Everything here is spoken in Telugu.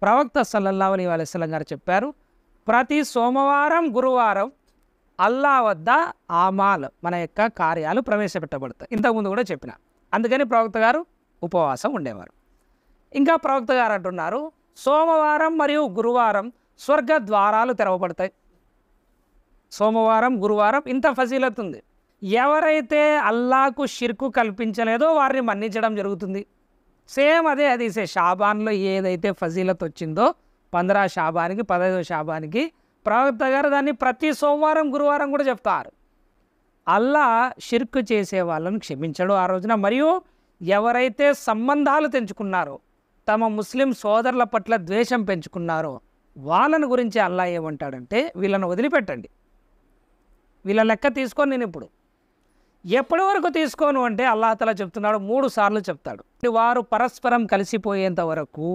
ప్రవక్త సల్లల్లాహు అలైహి వసల్లం గారు చెప్పారు, ప్రతి సోమవారం గురువారం అల్లా వద్ద ఆమాల్ మన యొక్క కార్యాలు ప్రవేశపెట్టబడతాయి. ఇంతకుముందు కూడా చెప్పిన, అందుకని ప్రవక్త గారు ఉపవాసం ఉండేవారు. ఇంకా ప్రవక్త గారు అంటున్నారు, సోమవారం మరియు గురువారం స్వర్గ ద్వారాలు తెరవబడతాయి. సోమవారం గురువారం ఇంత ఫజీలత్ ఉంది. ఎవరైతే అల్లాకు షిర్కు కల్పించలేదో వారిని మన్నించడం జరుగుతుంది. సేమ్ అదే హదీసే. షాబాన్లో ఏదైతే ఫజీలత్ వచ్చిందో 15 షాబానికి 15 షాబానికి ప్రవక్త గారు దాన్ని ప్రతి సోమవారం గురువారం కూడా చెప్తారు. అల్లా షిర్కు చేసే వాళ్ళను క్షమించడు ఆ రోజున. మరియు ఎవరైతే సంబంధాలు తెంచుకున్నారో, తమ ముస్లిం సోదరుల పట్ల ద్వేషం పెంచుకున్నారో వాళ్ళని గురించి అల్లా ఏమంటాడంటే, వీళ్ళను వదిలిపెట్టండి, వీళ్ళ లెక్క తీసుకొని నేను ఇప్పుడు ఎప్పటి వరకు తీసుకోను అంటే అల్లాహ్ తఆలా చెప్తున్నాడు, 3 సార్లు చెప్తాడు. వారు పరస్పరం కలిసిపోయేంత వరకు